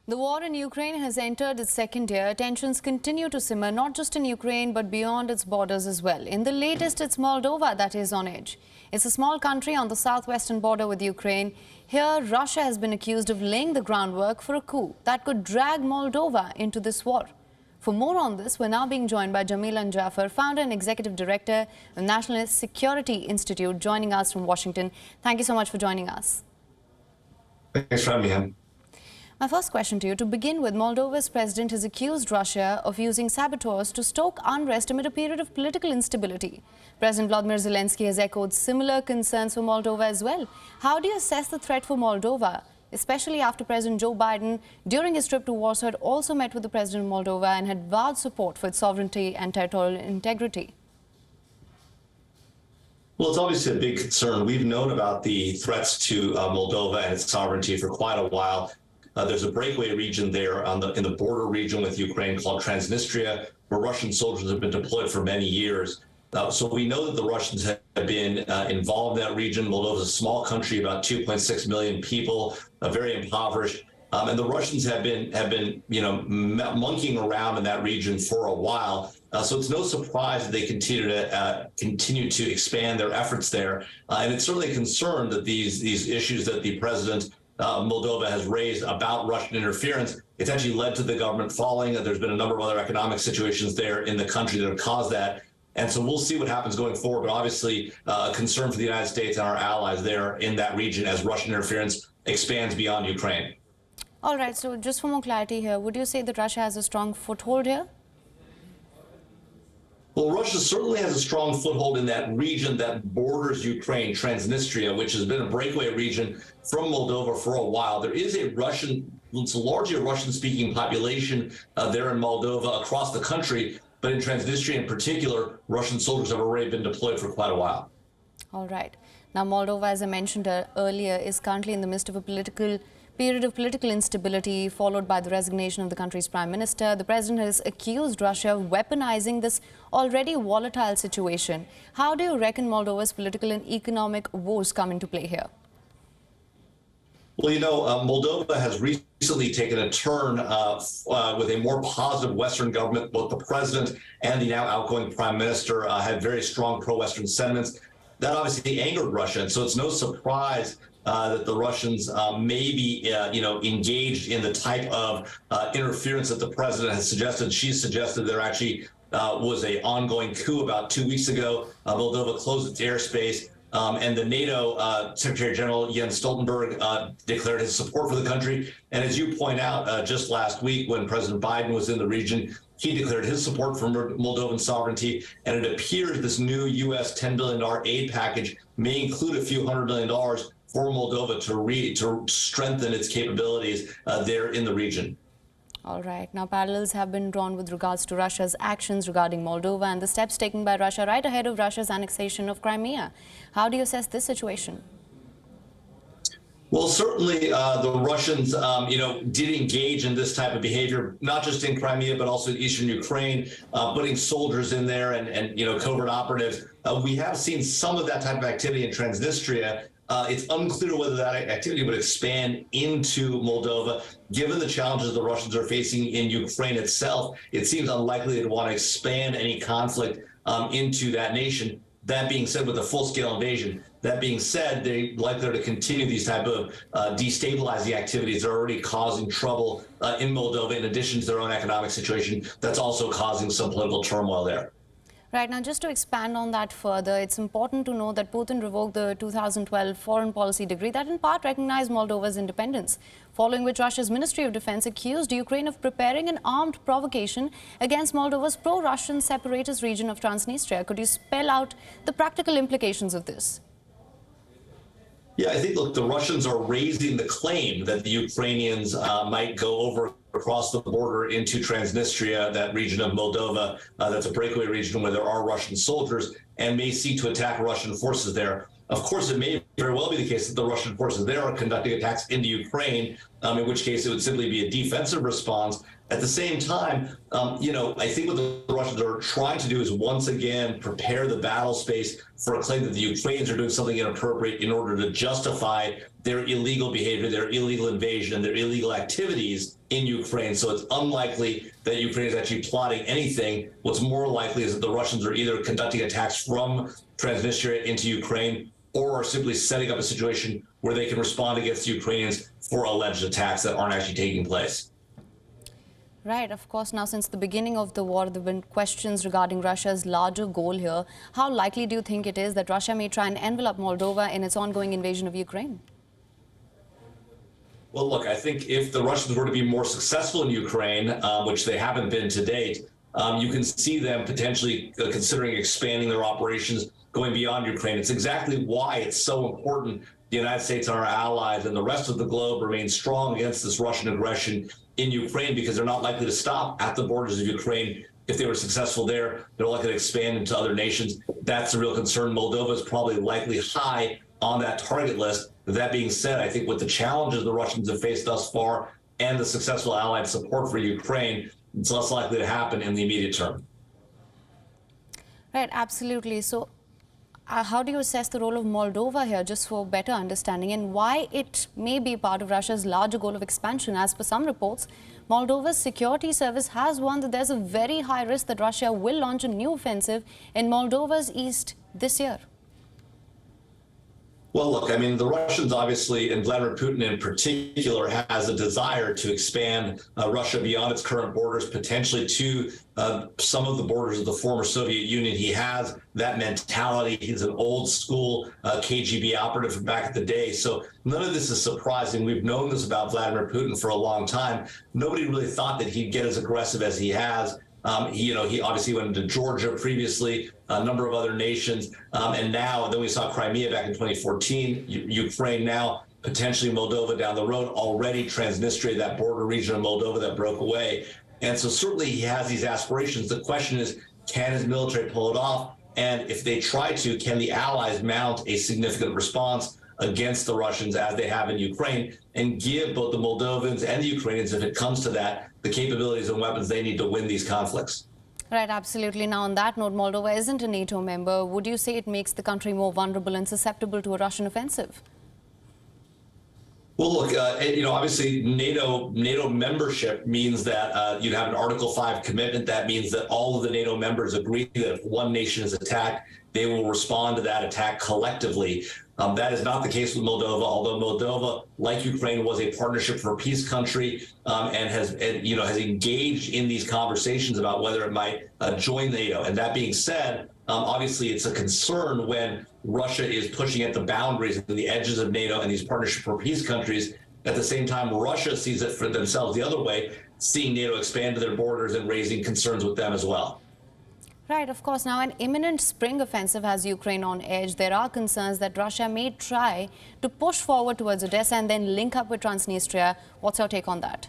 The war in Ukraine has entered its second year. Tensions continue to simmer, not just in Ukraine, but beyond its borders as well. In the latest, it's Moldova that is on edge. It's a small country on the southwestern border with Ukraine. Here, Russia has been accused of laying the groundwork for a coup that could drag Moldova into this war. For more on this, we're now being joined by Jamil and Jaffer, founder and executive director of National Security Institute, joining us from Washington. Thank you so much for joining us. Thanks for having me, Em. My first question to you, to begin with, Moldova's president has accused Russia of using saboteurs to stoke unrest amid a period of political instability. President Vladimir Zelensky has echoed similar concerns for Moldova as well. How do you assess the threat for Moldova, especially after President Joe Biden, during his trip to Warsaw, had also met with the president of Moldova and had vowed support for its sovereignty and territorial integrity? Well, it's obviously a big concern. We've known about the threats to Moldova and its sovereignty for quite a while. There's a breakaway region there in the border region with Ukraine called Transnistria, where Russian soldiers have been deployed for many years. So we know that the Russians have been involved in that region. Moldova is a small country, about 2.6 million people, very impoverished. And the Russians have been monkeying around in that region for a while. So it's no surprise that they continue to expand their efforts there. And it's certainly a concern that these issues that the president Moldova has raised about Russian interference, it's actually led to the government falling. There's been a number of other economic situations there in the country that have caused that. And so we'll see what happens going forward, but obviously a concern for the United States and our allies there in that region as Russian interference expands beyond Ukraine. All right, so just for more clarity here, would you say that Russia has a strong foothold here? Well, Russia certainly has a strong foothold in that region that borders Ukraine, Transnistria, which has been a breakaway region from Moldova for a while. There is it's largely a Russian-speaking population there in Moldova across the country, but in Transnistria in particular, Russian soldiers have already been deployed for quite a while. All right. Now, Moldova, as I mentioned earlier, is currently in the midst of a period of political instability, followed by the resignation of the country's prime minister. The president has accused Russia of weaponizing this already volatile situation. How do you reckon Moldova's political and economic woes come into play here? Well, Moldova has recently taken a turn with a more positive Western government. Both the president and the now outgoing prime minister had very strong pro-Western sentiments. That obviously angered Russia, and so it's no surprise that the Russians may be, engaged in the type of interference that the president has suggested. She's suggested there actually was an ongoing coup about 2 weeks ago. Moldova closed its airspace, and the NATO Secretary General Jens Stoltenberg declared his support for the country. And as you point out, just last week when President Biden was in the region, he declared his support for Moldovan sovereignty, and it appears this new U.S. $10 billion aid package may include a few $100 million for Moldova to strengthen its capabilities there in the region. All right. Now, parallels have been drawn with regards to Russia's actions regarding Moldova and the steps taken by Russia right ahead of Russia's annexation of Crimea. How do you assess this situation? Well, certainly the Russians, did engage in this type of behavior, not just in Crimea, but also in eastern Ukraine, putting soldiers in there and covert operatives. We have seen some of that type of activity in Transnistria. It's unclear whether that activity would expand into Moldova. Given the challenges the Russians are facing in Ukraine itself, it seems unlikely they'd want to expand any conflict into that nation. That being said, with a full-scale invasion, that being said, they're likely to continue these type of destabilizing activities. They're already causing trouble in Moldova, in addition to their own economic situation. That's also causing some political turmoil there. Right. Now, just to expand on that further, it's important to know that Putin revoked the 2012 foreign policy decree that in part recognized Moldova's independence, following which Russia's Ministry of Defense accused Ukraine of preparing an armed provocation against Moldova's pro-Russian separatist region of Transnistria. Could you spell out the practical implications of this? Yeah, I think, look, the Russians are raising the claim that the Ukrainians might go over across the border into Transnistria, that region of Moldova, that's a breakaway region where there are Russian soldiers, and may seek to attack Russian forces there. Of course, it may very well be the case that the Russian forces there are conducting attacks into Ukraine, in which case it would simply be a defensive response. At the same time, I think what the Russians are trying to do is once again prepare the battle space for a claim that the Ukrainians are doing something inappropriate in order to justify their illegal behavior, their illegal invasion, and their illegal activities in Ukraine. So it's unlikely that Ukraine is actually plotting anything. What's more likely is that the Russians are either conducting attacks from Transnistria into Ukraine or are simply setting up a situation where they can respond against the Ukrainians for alleged attacks that aren't actually taking place. Right, of course. Now, since the beginning of the war, there have been questions regarding Russia's larger goal here. How likely do you think it is that Russia may try and envelop Moldova in its ongoing invasion of Ukraine? Well, look, I think if the Russians were to be more successful in Ukraine, which they haven't been to date, you can see them potentially considering expanding their operations going beyond Ukraine. It's exactly why it's so important the United States and our allies and the rest of the globe remain strong against this Russian aggression in Ukraine, because they're not likely to stop at the borders of Ukraine. If they were successful there, they're likely to expand into other nations. That's a real concern. Moldova is probably likely high on that target list. That being said, I think with the challenges the Russians have faced thus far and the successful allied support for Ukraine, it's less likely to happen in the immediate term. Right, absolutely. So how do you assess the role of Moldova here, just for better understanding, and why it may be part of Russia's larger goal of expansion? As per some reports, Moldova's security service has warned that there's a very high risk that Russia will launch a new offensive in Moldova's east this year. Well, look, I mean, the Russians obviously, and Vladimir Putin in particular, has a desire to expand Russia beyond its current borders, potentially to some of the borders of the former Soviet Union. He has that mentality. He's an old school KGB operative from back in the day. So none of this is surprising. We've known this about Vladimir Putin for a long time. Nobody really thought that he'd get as aggressive as he has. He obviously went into Georgia previously, a number of other nations, and then we saw Crimea back in 2014, Ukraine now, potentially Moldova down the road, already Transnistria, that border region of Moldova that broke away. And so certainly he has these aspirations. The question is, can his military pull it off? And if they try to, can the allies mount a significant response against the Russians as they have in Ukraine, and give both the Moldovans and the Ukrainians, if it comes to that, the capabilities and weapons they need to win these conflicts. Right, absolutely. Now, on that note, Moldova isn't a NATO member. Would you say it makes the country more vulnerable and susceptible to a Russian offensive? Well, look, obviously NATO membership means that you'd have an Article 5 commitment. That means that all of the NATO members agree that if one nation is attacked, they will respond to that attack collectively. That is not the case with Moldova, although Moldova, like Ukraine, was a partnership for peace country and has engaged in these conversations about whether it might join NATO. And that being said, obviously it's a concern when Russia is pushing at the boundaries and the edges of NATO and these partnership for peace countries. At the same time, Russia sees it for themselves the other way, seeing NATO expand to their borders and raising concerns with them as well. Right, of course. Now, an imminent spring offensive has Ukraine on edge. There are concerns that Russia may try to push forward towards Odessa and then link up with Transnistria. What's your take on that?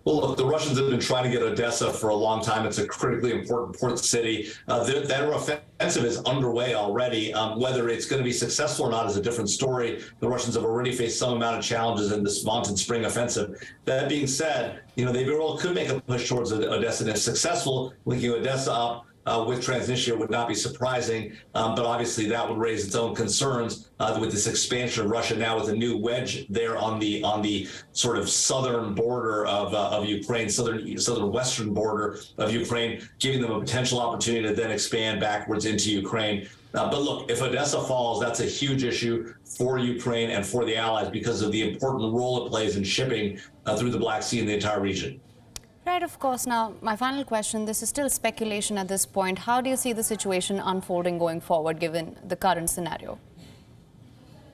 Well, look, the Russians have been trying to get Odessa for a long time. It's a critically important port city. That offensive is underway already. Whether it's going to be successful or not is a different story. The Russians have already faced some amount of challenges in this vaunted spring offensive. That being said, they very well could make a push towards Odessa, and if successful, linking Odessa up with Transnistria would not be surprising, but obviously that would raise its own concerns with this expansion of Russia now with a new wedge there on the sort of southern border of Ukraine, southern western border of Ukraine, giving them a potential opportunity to then expand backwards into Ukraine. But look, if Odessa falls, that's a huge issue for Ukraine and for the allies because of the important role it plays in shipping through the Black Sea and the entire region. Right, of course. Now, my final question, this is still speculation at this point. How do you see the situation unfolding going forward, given the current scenario?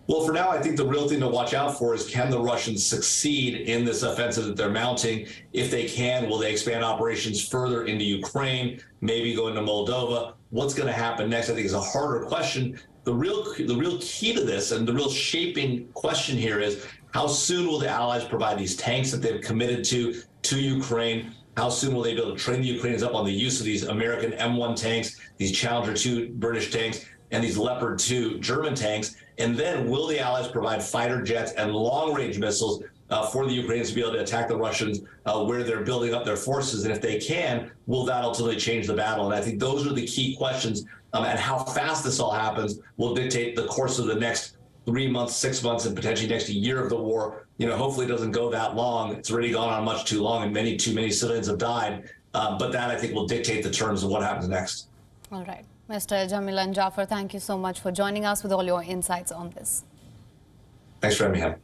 Well, for now, I think the real thing to watch out for is, can the Russians succeed in this offensive that they're mounting? If they can, will they expand operations further into Ukraine, maybe go into Moldova? What's going to happen next, I think, is a harder question. The real key to this and the real shaping question here is, how soon will the allies provide these tanks that they've committed to Ukraine? How soon will they be able to train the Ukrainians up on the use of these American M1 tanks, these Challenger 2 British tanks, and these Leopard 2 German tanks? And then will the allies provide fighter jets and long-range missiles for the Ukrainians to be able to attack the Russians where they're building up their forces? And if they can, will that ultimately change the battle? And I think those are the key questions. And how fast this all happens will dictate the course of the next 3 months, 6 months, and potentially next year of the war. Hopefully it doesn't go that long. It's already gone on much too long, and too many civilians have died. But that, I think, will dictate the terms of what happens next. All right. Mr. Jamil and Jaffer, thank you so much for joining us with all your insights on this. Thanks for having me, Ham.